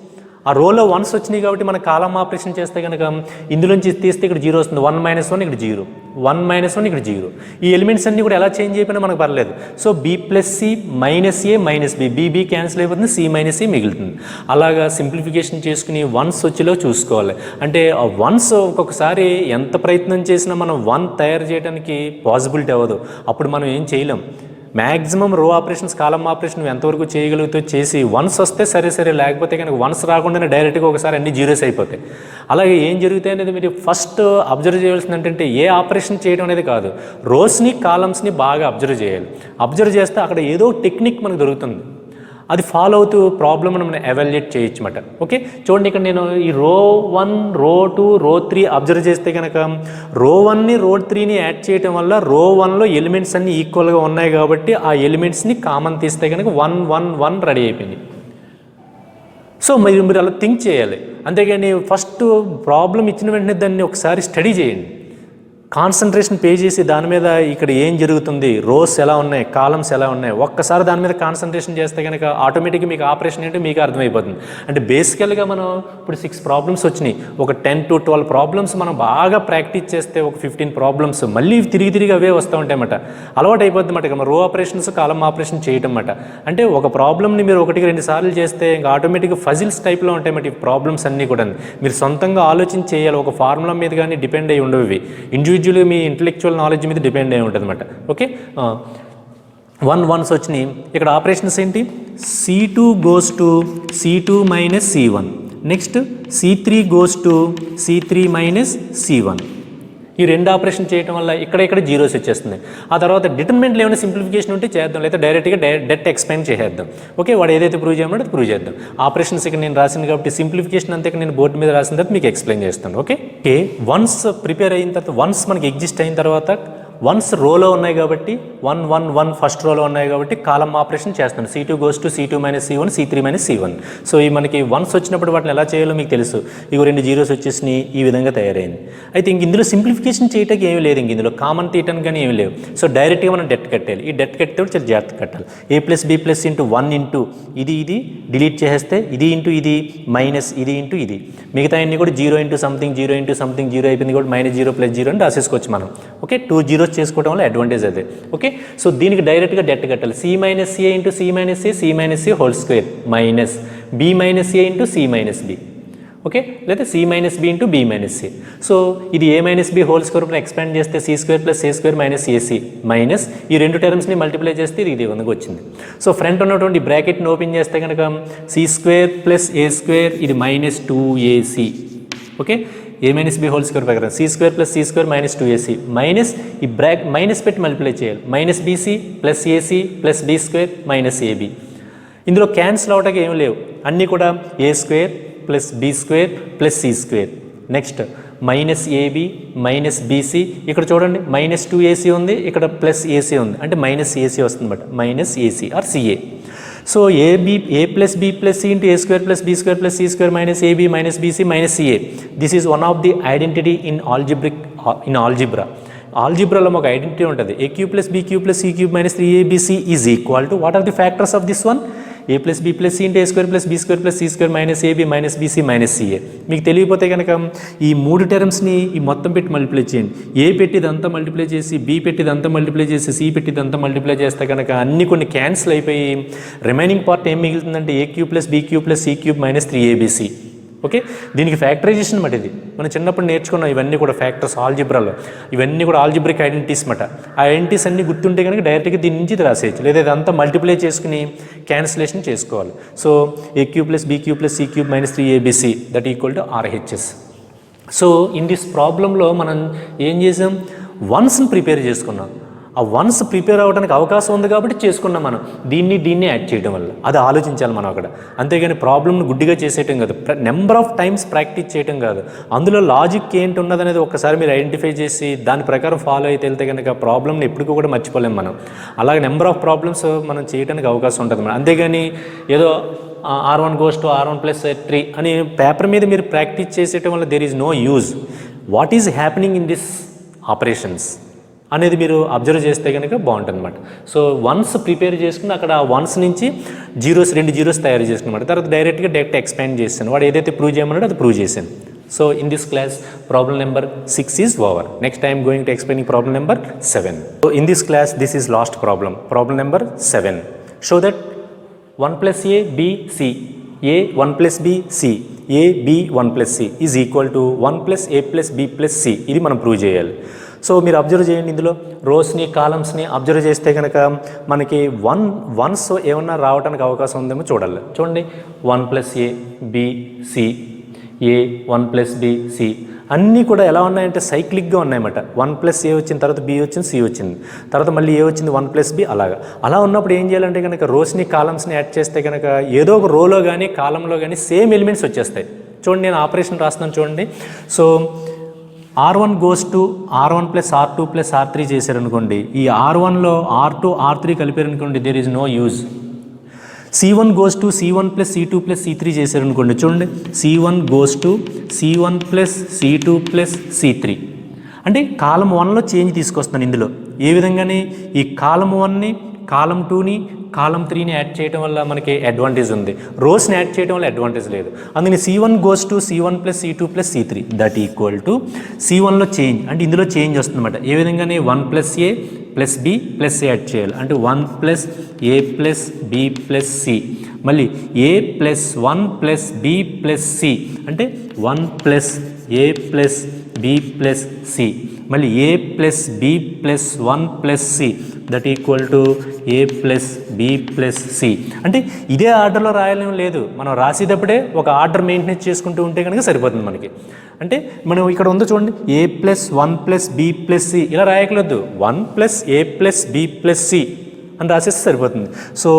ఆ రోలో వన్స్ వచ్చినాయి కాబట్టి మనం కాలమ్ ఆపరేషన్ చేస్తే కనుక ఇందులోంచి తీస్తే ఇక్కడ 0 వస్తుంది. 1 - 1 ఇక్కడ 0, 1 - 1 ఇక్కడ 0. ఈ ఎలిమెంట్స్ అన్నీ కూడా ఎలా చేంజ్ అయిపోయినా మనకు పర్లేదు. సో B ప్లస్ C minus A minus B, B cancel అయిపోతుంది, C మైనస్ A మిగులుతుంది. అలాగా సింప్లిఫికేషన్ చేసుకుని వన్స్ వచ్చేలో చూసుకోవాలి. అంటే ఆ వన్స్ ఒక్కొక్కసారి ఎంత ప్రయత్నం చేసినా మనం 1 తయారు చేయడానికి పాసిబిలిటీ అవ్వదు. అప్పుడు మనం ఏం చేయలేం. మ్యాక్సిమం రో ఆపరేషన్స్ కాలమ్ ఆపరేషన్ నువ్వు ఎంతవరకు చేయగలుగుతావు చేసి వన్స్ వస్తే సరే, లేకపోతే కనుక వన్స్ రాకుండానే డైరెక్ట్గా ఒకసారి అన్ని జీరోస్ అయిపోతాయి. అలాగే ఏం జరుగుతాయి అనేది మీరు ఫస్ట్ అబ్జర్వ్ చేయాల్సింది ఏంటంటే ఏ ఆపరేషన్ చేయడం అనేది కాదు, రోస్ని కాలమ్స్ని బాగా అబ్జర్వ్ చేయాలి. అబ్జర్వ్ చేస్తే అక్కడ ఏదో టెక్నిక్ మనకు దొరుకుతుంది, అది ఫాలో అవుతూ ప్రాబ్లమ్ని మనం ఎవాల్యుయేట్ చేయొచ్చు అన్నమాట. ఓకే చూడండి, ఇక్కడ నేను ఈ రో 1, రో 2, రో 3 అబ్జర్వ్ చేస్తే కనుక రో 1ని రో 3ని యాడ్ చేయడం వల్ల రో 1లో ఎలిమెంట్స్ అన్నీ ఈక్వల్గా ఉన్నాయి కాబట్టి ఆ ఎలిమెంట్స్ని కామన్ తీస్తే కనుక 1 1 1 రెడీ అయిపోయింది. సో మీరు అలా థింక్ చేయాలి. అంతేగాని ఫస్ట్ ప్రాబ్లం ఇచ్చిన వెంటనే దాన్ని ఒకసారి స్టడీ చేయండి, కాన్సన్ట్రేషన్ పే చేసి దాని మీద ఇక్కడ ఏం జరుగుతుంది, రోస్ ఎలా ఉన్నాయి, కాలమ్స్ ఎలా ఉన్నాయి, ఒక్కసారి దాని మీద కాన్సన్ట్రేషన్ చేస్తే కనుక ఆటోమేటిక్గా మీకు ఆపరేషన్ ఏంటో మీకు అర్థమైపోతుంది. అంటే బేసికల్గా మనం ఇప్పుడు 6 ప్రాబ్లమ్స్ వచ్చినాయి, ఒక 10 to 12 ప్రాబ్లమ్స్ మనం బాగా ప్రాక్టీస్ చేస్తే ఒక 15 ప్రాబ్లమ్స్ మళ్ళీ తిరిగి అవే వస్తూ ఉంటాయన్నమాట. అలవాటు అయిపోద్ది అన్నమాట రో ఆపరేషన్స్ కాలమ్ ఆపరేషన్ చేయటం అన్నమాట. అంటే ఒక ప్రాబ్లమ్ని మీరు 1-2 సార్లు చేస్తే ఇంకా ఆటోమేటిక్గా ఫజిల్స్ టైప్లో ఉంటాయన్నమాట ఈ ప్రాబ్లమ్స్ అన్నీ కూడా. మీరు సొంతంగా ఆలోచన చేయాలి, ఒక ఫార్ములా మీద కానీ డిపెండ్ అయ్యి ఉండవు. ఇవి ఇండివిజువల్గా మీ ఇంటలెక్చువల్ నాలెడ్జ్ మీద డిపెండ్ అయి ఉంటుంది అనమాట. ఓకే 1 1s వచ్చినాయి. ఇక్కడ ఆపరేషన్స్ ఏంటి, C2 goes to C2 minus C1, next C3 goes to C3 minus C1. ఈ రెండు ఆపరేషన్ చేయడం వల్ల ఇక్కడ జీరోస్ వచ్చేస్తుంది. ఆ తర్వాత డిటర్మినెంట్లో ఏమైనా సింప్లిఫికేషన్ ఉంటే చేద్దాం, లేదా డైరెక్ట్గా డెట్ ఎక్స్పాండ్ చేసేద్దాం. ఓకే వాడు ఏదైతే ప్రూవ్ చేయమో అది ప్రూవ్ చేద్దాం. ఆపరేషన్స్ ఇక్కడ నేను రాసింది కాబట్టి సింప్లిఫికేషన్ అంతే నేను బోర్డు మీద రాసిన తర్వాత మీకు ఎక్స్ప్లెయిన్ చేస్తాను. ఓకే వన్స్ ప్రిపేర్ అయిన తర్వాత, వన్స్ మనకి ఎగ్జిస్ట్ అయిన తర్వాత, వన్స్ రోలో ఉన్నాయి కాబట్టి 1 1 1 ఫస్ట్ రోలో ఉన్నాయి కాబట్టి కాలమ్ ఆపరేషన్ చేస్తాను. C2 goes to C2 minus C1, C3 minus C1. So ఈ మనకి వన్స్ వచ్చినప్పుడు వాటిని ఎలా చేయాలో మీకు తెలుసు. ఇవి 2 జీరోస్ వచ్చేసి ఈ విధంగా తయారైంది. అయితే ఇందులో సింప్లిఫికేషన్ చేయడానికి ఏమీ లేదు, ఇందులో కామన్ తీయటానికి కానీ ఏమీ లేవు. సో డైరెక్ట్గా మనం డెట్ కట్టాలి. ఈ డెట్ కట్టే చాలా జాగ్రత్త కట్టాలి. A ప్లస్ B ప్లస్ ఇంటూ 1 ఇంటూ ఇది డిలీట్ చేసేస్తే ఇది ఇంటూ ఇది మైనస్ ఇది ఇంటూ ఇది, మిగతా అన్ని కూడా 0 ఇంటూ సంథింగ్ 0 ఇంటూ సంథింగ్ 0 అయిపోయింది కూడా -0 + 0 అని రాసేసుకోవచ్చు మనం. ఓకే 2 జీరోస్ చేసుకోవడం వల్ల అడ్వాంటేజ్ అదే. ఓకే సో దీనికి డైరెక్ట్గా డెట్ కట్టాలి. C minus A into C minus A, C minus A whole square minus B minus A into C minus B. Okay లేదా C minus B into B minus A. So ఇది A minus B whole square పైన expand చేస్తే C² + A² minus AC minus ఈ రెండు టర్మ్స్ని multiply చేస్తే ఇది వందకు వచ్చింది. సో ఫ్రంట్ ఉన్నటువంటి బ్రాకెట్ని ఓపెన్ చేస్తే కనుక C² + A² ఇది -2AC. Okay A minus B whole square ప్రకారం C² + C² -2AC మైనస్ ఈ మైనస్ పెట్టి మల్టిప్లై చేయాలి. -BC + AC + B² -AB. ఇందులో క్యాన్సిల్ అవటానికి ఏమి లేవు, అన్నీ కూడా A² + B² + C². Next -AB -BC, ఇక్కడ చూడండి -2AC ఉంది, ఇక్కడ +AC ఉంది, అంటే -AC వస్తుంది అన్నమాట, -AC or CA. So A + B + C into A² + B² + C² - AB - BC - CA. This is one of the identity in algebra. ఆల్జిబ్రాలో ఒక ఐడెంటిటీ ఉంటుంది, A³ + B³ + C³ - 3ABC is equal to what are the factors of this one, A plus B plus C into A square plus B square plus C square minus AB minus BC minus CA. మీకు తెలియకపోతే కనుక ఈ 3 టర్మ్స్ని ఈ మొత్తం పెట్టి multiply చేయండి. A పెట్టిదంతా multiply చేసి, బి పెట్టిదంతా మల్టిప్లై చేసి, సి పెట్టిదంతా మల్టిప్లై చేస్తే కనుక అన్ని కొన్ని క్యాన్సిల్ అయిపోయి రిమైనింగ్ పార్ట్ ఏం మిగులుతుందంటే A cube plus B cube plus C cube minus 3abc. Okay, దీనికి ఫ్యాక్టరైజేషన్ మాట. ఇది మనం చిన్నప్పుడు నేర్చుకున్నాం. ఇవన్నీ కూడా ఫ్యాక్టర్స్ ఆల్జిబ్రాలో, ఇవన్నీ కూడా ఆల్జిబ్రిక్ ఐడెంటిటీస్ మాట. ఆ ఐడెంటిటీస్ అన్ని గుర్తుంటే కనుక డైరెక్ట్గా దీని నుంచి ఇది రాసేయచ్చు, లేదా ఇదంతా మల్టిప్లై చేసుకుని క్యాన్సిలేషన్ చేసుకోవాలి. So A cube plus B cube plus C cube minus 3abc that equal to RHS. So in this ప్రాబ్లంలో మనం ఏం చేసాం, వన్స్ని ప్రిపేర్ చేసుకున్నాం. ఆ వన్స్ ప్రిపేర్ అవ్వడానికి అవకాశం ఉంది కాబట్టి చేసుకున్నాం మనం. దీన్ని యాడ్ చేయడం వల్ల అది ఆలోచించాలి మనం అక్కడ. అంతేగాని ప్రాబ్లమ్ని గుడ్డిగా చేసేయటం కాదు, నెంబర్ ఆఫ్ టైమ్స్ ప్రాక్టీస్ చేయటం కాదు. అందులో లాజిక్ ఏంటి ఉన్నదనేది ఒక్కసారి మీరు ఐడెంటిఫై చేసి దాని ప్రకారం ఫాలో అయితే వెళ్తే కనుక ప్రాబ్లమ్ని ఎప్పటికీ కూడా మర్చిపోలేము మనం. అలాగే నెంబర్ ఆఫ్ ప్రాబ్లమ్స్ మనం చేయడానికి అవకాశం ఉంటుంది మనం. అంతేగాని ఏదో R1 goes to R1 plus 3 అని పేపర్ మీద మీరు ప్రాక్టీస్ చేసేయటం వల్ల there is no use. What is happening in this operations అనేది మీరు అబ్జర్వ్ చేస్తే కనుక బాగుంటుంది అనమాట. సో వన్స్ ప్రిపేర్ చేసుకుని అక్కడ వన్స్ నుంచి రెండు జీరోస్ తయారు చేసుకున్నమాట. తర్వాత డైరెక్ట్ ఎక్స్పాండ్ చేశాను. వాడు ఏదైతే ప్రూవ్ చేయమన్నాడో అది ప్రూవ్ చేశాను. So in this class problem number 6 is over. Next I'm going to explaining problem number 7. So in this class this is lost problem number 7. Show that 1 plus a b c, a 1 plus b c, a b 1 plus c is equal to 1 plus a plus b plus c. ఇది మనం prove చేయాలి. So మీరు observe చేయండి, ఇందులో రోస్ని కాలమ్స్ని observe చేస్తే కనుక మనకి once ఏమన్నా రావడానికి అవకాశం ఉందేమో చూడాలి. చూడండి, 1 plus a b c, a 1 plus b c అన్నీ కూడా ఎలా ఉన్నాయంటే సైక్లిక్గా ఉన్నాయన్నమాట. 1 plus a వచ్చిన తర్వాత b వచ్చింది, c వచ్చింది, తర్వాత మళ్ళీ a వచ్చింది, 1 plus b అలా ఉన్నప్పుడు ఏం చేయాలంటే కనుక రోస్ని కాలమ్స్ని యాడ్ చేస్తే కనుక ఏదో ఒక రోలో కానీ కాలంలో కానీ సేమ్ ఎలిమెంట్స్ వచ్చేస్తాయి. చూడండి, నేను ఆపరేషన్ రాస్తున్నాను చూడండి. So R1 goes to R1 plus R2 plus R3 చేశారనుకోండి, ఈ R1లో R2 R3 కలిపారనుకోండి, there is no use. C1 goes to C1 plus C2 plus C3 చేశారనుకోండి, చూడండి, C1 goes to C1 plus C2 plus C3 అంటే కాలం 1లో change తీసుకొస్తున్నాను. ఇందులో ఏ విధంగానే ఈ కాలం 1ని కాలం 2ని కాలం 3ని యాడ్ చేయడం వల్ల మనకి అడ్వాంటేజ్ ఉంది, రోస్ని యాడ్ చేయడం వల్ల అడ్వాంటేజ్ లేదు. అందుకని C1 goes to C1 plus C2 plus C3 that equal to C1లో చేంజ్ అంటే ఇందులో చేంజ్ వస్తుందన్నమాట. ఏ విధంగానే 1 plus a plus b plus a add చేయాలి అంటే 1 plus a plus b plus c, మళ్ళీ a plus 1 plus b plus c అంటే 1 plus a plus b plus c, మళ్ళీ a plus b plus 1 plus c that equal to a ప్లస్ b ప్లస్ c. అంటే ఇదే ఆర్డర్లో రాయలేం లేదు, మనం రాసేటప్పుడే ఒక ఆర్డర్ మెయింటెనెన్స్ చేసుకుంటూ ఉంటే కనుక సరిపోతుంది మనకి. అంటే మనం ఇక్కడ ఉందో చూడండి, a ప్లస్ 1 ప్లస్ b ప్లస్ c ఇలా రాయకలేదు, 1 ప్లస్ a ప్లస్ b ప్లస్ c అని రాసేస్తే సరిపోతుంది. సో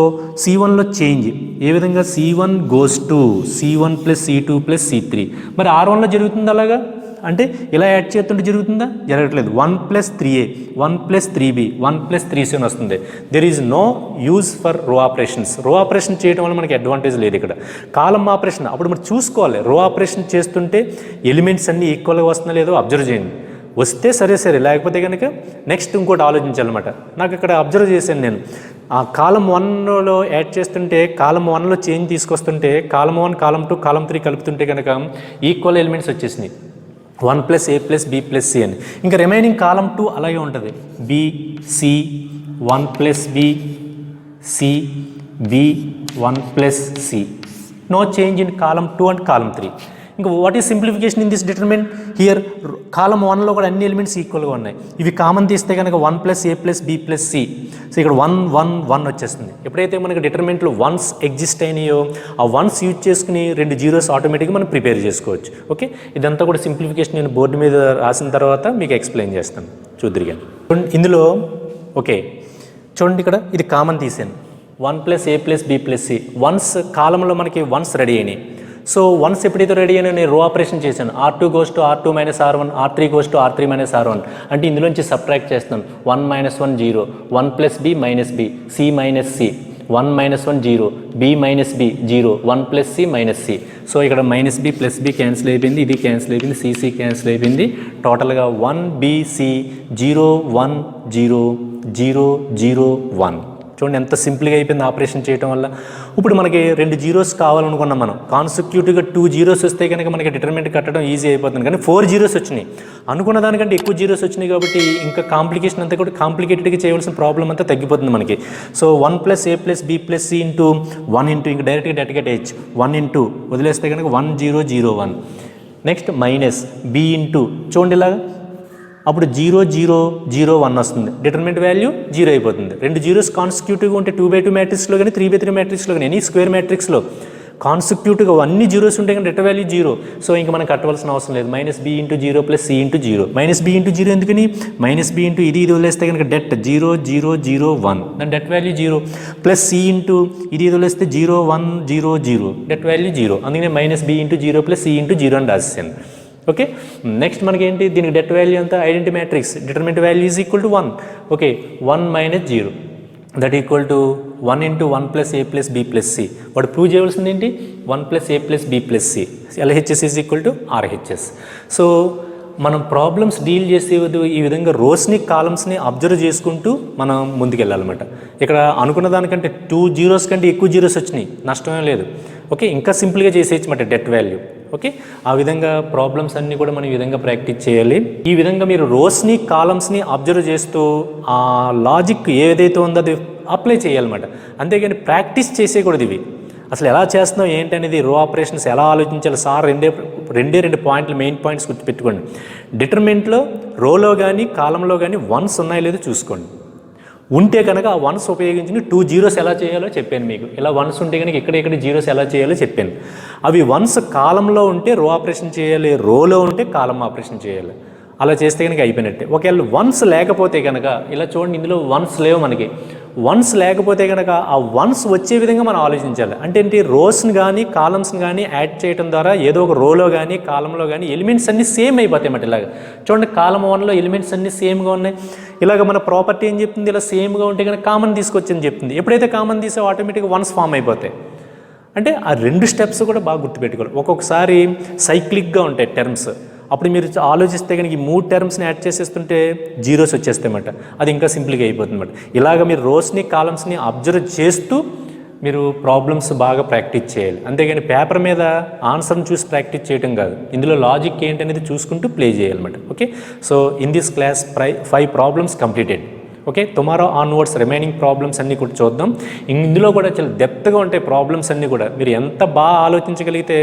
C1లో చేంజ్ ఏ విధంగా, C1 goes to C1 plus C2 plus C3. మరి R1లో జరుగుతుంది అలాగా అంటే ఇలా యాడ్ చేస్తుంటే జరుగుతుందా, జరగట్లేదు. 1 plus 3a 1 plus 3b 1 plus 3c అని వస్తుంది. There is no use for row operations. Row operation చేయడం వల్ల మనకి అడ్వాంటేజ్ లేదు ఇక్కడ. కాలం ఆపరేషన్ అప్పుడు మనం చూసుకోవాలి, రో ఆపరేషన్ చేస్తుంటే ఎలిమెంట్స్ అన్నీ ఈక్వల్గా వస్తుందో లేదో అబ్జర్వ్ చేయండి. వస్తే సరే, లేకపోతే కనుక నెక్స్ట్ ఇంకోటి ఆలోచించాలన్నమాట. నాకు ఇక్కడ అబ్జర్వ్ చేశాను నేను, ఆ కాలం 1లో యాడ్ చేస్తుంటే కాలం 1లో చేంజ్ తీసుకొస్తుంటే కాలం 1 కాలం 2 కాలం 3 కలుపుతుంటే కనుక ఈక్వల్ ఎలిమెంట్స్ వచ్చేసినాయి, 1 ప్లస్ a ప్లస్ b ప్లస్ c అని. ఇంకా రిమైనింగ్ కాలం 2 అలాగే ఉంటుంది, b c 1 plus b c b 1 plus c. No change in column 2 and column 3. ఇంకా what is simplification in this determinant here, column 1లో కూడా అన్ని ఎలిమెంట్స్ ఈక్వల్గా ఉన్నాయి. ఇవి కామన్ తీస్తే కనుక 1 ప్లస్ a ప్లస్ b ప్లస్ c. సో ఇక్కడ 1 1 1 వచ్చేస్తుంది. ఎప్పుడైతే మనకి డిటర్మినెంట్లో వన్స్ ఎగ్జిస్ట్ అయినాయో ఆ వన్స్ యూజ్ చేసుకుని 2 జీరోస్ ఆటోమేటిక్గా మనం ప్రిపేర్ చేసుకోవచ్చు. ఓకే, ఇదంతా కూడా సింప్లిఫికేషన్ నేను బోర్డు మీద రాసిన తర్వాత మీకు ఎక్స్ప్లెయిన్ చేస్తాను, చూద్దిరిగా. ఇందులో ఓకే చూడండి, ఇక్కడ ఇది కామన్ తీసాను, 1 ప్లస్ a ప్లస్ b ప్లస్ c. వన్స్ కాలంలో మనకి వన్స్ రెడీ అయినాయి. సో వన్స్ ఎప్పుడైతే రెడీ అయినా నేను రో ఆపరేషన్ చేశాను, R2 goes to R2 minus R1 R3 goes to R3 minus R1 అంటే ఇందులోంచి సబ్ట్రాక్ట్ చేస్తున్నాను. 1 minus 1 0, 1 plus b minus b, c minus c, 1 minus 1 0, b minus b 0, 1 plus c minus c. So ఇక్కడ minus b plus b cancel అయిపోయింది, ఇది cancel అయిపోయింది, cc cancel అయిపోయింది. టోటల్గా 1 b c 0 1 0 0 0 1 చూడండి ఎంత సింపుల్గా అయిపోయింది ఆపరేషన్ చేయడం వల్ల. ఇప్పుడు మనకి 2 జీరోస్ కావాలనుకున్నాం మనం, కాన్సిక్యూటివ్గా 2 జీరోస్ వస్తే కనుక మనకి డిటర్మినెంట్ కట్టడం ఈజీ అయిపోతుంది. కానీ 4 జీరోస్ వచ్చినాయి, అనుకున్న దానికంటే ఎక్కువ జీరోస్ వచ్చినాయి కాబట్టి ఇంకా కాంప్లికేషన్ అంతా కూడా కాంప్లికేటెడ్గా చేయవలసిన ప్రాబ్లం అంతా తగ్గిపోతుంది మనకి. So 1 + a + b + c into 1 into ఇంకా డైరెక్ట్గా డెట్ గెట్ h 1 ఇంటూ వదిలేస్తే కనుక 1 0 0 1. నెక్స్ట్ మైనస్ b ఇంటూ చూడండి ఇలాగా, అప్పుడు 0 0 0 1 వస్తుంది, డిటర్మినెంట్ వాల్యూ 0 అయిపోతుంది. 2 జీరోస్ కాన్సిక్యూటివ్గా ఉంటే 2/2 మ్యాట్రిక్స్లో కానీ 3/3 మ్యాట్రిక్స్లో కానీ ఎనీ స్క్వేర్ మ్యాట్రిక్స్లో కాన్సిక్యూటివ్గా అన్ని జీరోస్ ఉంటాయి కానీ డెట్ వాల్యూ 0. సో ఇంకా మనం కట్టవలసిన అవసరం లేదు. -b into 0 + c into 0. -b into 0 ఎందుకని, -b ఇంటూ ఇది వదిలేస్తే కనుక డెట్ 0 0 0 1, దాని debt value 0, plus c into ఇది వదిలేస్తే 0 1 0 0, డెట్ వాల్యూ 0. అందుకని -b ఇంటూ 0 + c ఇంటూ 0 అని రాసేసాను. ఓకే, నెక్స్ట్ మనకి ఏంటి, దీనికి డెట్ వాల్యూ అంతా identity matrix, determinant value is equal to 1. Okay, 1 - 0 that equal to 1 into 1 + a + b + c. వాడు ప్రూవ్ చేయవలసింది ఏంటి, 1 + a + b + c, LHS is equal to RHS. So మనం problems deal చేసే ఈ విధంగా రోస్ని కాలమ్స్ని అబ్జర్వ్ చేసుకుంటూ మనం ముందుకెళ్ళాలన్నమాట. ఇక్కడ అనుకున్న దానికంటే 2 జీరోస్ కంటే ఎక్కువ జీరోస్ వచ్చినాయి, నష్టమేం లేదు. ఓకే, ఇంకా సింపుల్గా చేసేయచ్చు మాట డెట్ వాల్యూ. ఓకే, ఆ విధంగా ప్రాబ్లమ్స్ అన్నీ కూడా మనం ఈ విధంగా ప్రాక్టీస్ చేయాలి. ఈ విధంగా మీరు రోస్ని కాలమ్స్ని అబ్జర్వ్ చేస్తూ ఆ లాజిక్ ఏదైతే ఉందో అది అప్లై చేయాలన్నమాట. అంతేగాని ప్రాక్టీస్ చేసేయకూడదు ఇవి. అసలు ఎలా చేస్తున్నాం ఏంటి అనేది, రో ఆపరేషన్స్ ఎలా ఆలోచించాలి సార్, రెండు పాయింట్లు, మెయిన్ పాయింట్స్ గుర్తుపెట్టుకోండి. డిటర్మినెంట్లో రోలో కానీ కాలంలో కానీ వన్స్ ఉన్నాయో లేదో చూసుకోండి. ఉంటే కనుక ఆ వన్స్ ఉపయోగించి 2 జీరోస్ ఎలా చేయాలో చెప్పాను మీకు. ఇలా వన్స్ ఉంటే కనుక ఎక్కడెక్కడ జీరోస్ ఎలా చేయాలో చెప్పాను. అవి వన్స్ కాలంలో ఉంటే రో ఆపరేషన్ చేయాలి, రోలో ఉంటే కాలం ఆపరేషన్ చేయాలి. అలా చేస్తే కనుక అయిపోయినట్టే. ఒకవేళ వన్స్ లేకపోతే కనుక ఇలా చూడండి, ఇందులో వన్స్ లేవు మనకి. వన్స్ లేకపోతే కనుక ఆ వన్స్ వచ్చే విధంగా మనం ఆలోచించాలి. అంటే ఏంటి, రోస్ని కానీ కాలమ్స్ని కానీ యాడ్ చేయడం ద్వారా ఏదో ఒక రోలో కానీ కాలంలో కానీ ఎలిమెంట్స్ అన్నీ సేమ్ అయిపోతాయి అన్నమాట. ఇలాగ చూడండి, కాలం 1లో ఎలిమెంట్స్ అన్నీ సేమ్గా ఉన్నాయి. ఇలాగ మన ప్రాపర్టీ ఏం చెప్తుంది, ఇలా సేమ్గా ఉంటే కనుక కామన్ తీసుకొచ్చని చెప్తుంది. ఎప్పుడైతే కామన్ తీసో ఆటోమేటిక్గా వన్స్ ఫామ్ అయిపోతాయి. అంటే ఆ 2 స్టెప్స్ కూడా బాగా గుర్తుపెట్టుకోవాలి. ఒక్కొక్కసారి సైక్లిక్గా ఉంటాయి టర్మ్స్, అప్పుడు మీరు ఆలోచిస్తే కనుక ఈ 3 టర్మ్స్ని యాడ్ చేసేస్తుంటే జీరోస్ వచ్చేస్తాయి అన్నమాట. అది ఇంకా సింపుల్గా అయిపోతుంది అన్నమాట. ఇలాగ మీరు రోస్ని కాలమ్స్ని అబ్జర్వ్ చేస్తూ మీరు ప్రాబ్లమ్స్ బాగా ప్రాక్టీస్ చేయాలి. అంతేగాని పేపర్ మీద ఆన్సర్ని చూసి ప్రాక్టీస్ చేయడం కాదు, ఇందులో లాజిక్ ఏంటనేది చూసుకుంటూ ప్లే చేయాలన్నమాట. Okay, so in this class 5 problems completed. Okay, tomorrow onwards remaining problems అన్నీ కూడా చూద్దాం. ఇందులో కూడా చాలా డెప్త్గా ఉంటాయి ప్రాబ్లమ్స్ అన్నీ కూడా. మీరు ఎంత బాగా ఆలోచించగలిగితే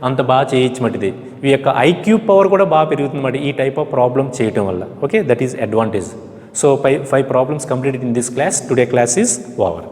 అంత బాగా చేయొచ్చు మటిది. ఈ యొక్క IQ పవర్ కూడా బాగా పెరుగుతుంది మాట ఈ టైప్ ఆఫ్ ప్రాబ్లమ్ చేయడం వల్ల. Okay, that is advantage. So 5 problems completed in this class. Today class is over.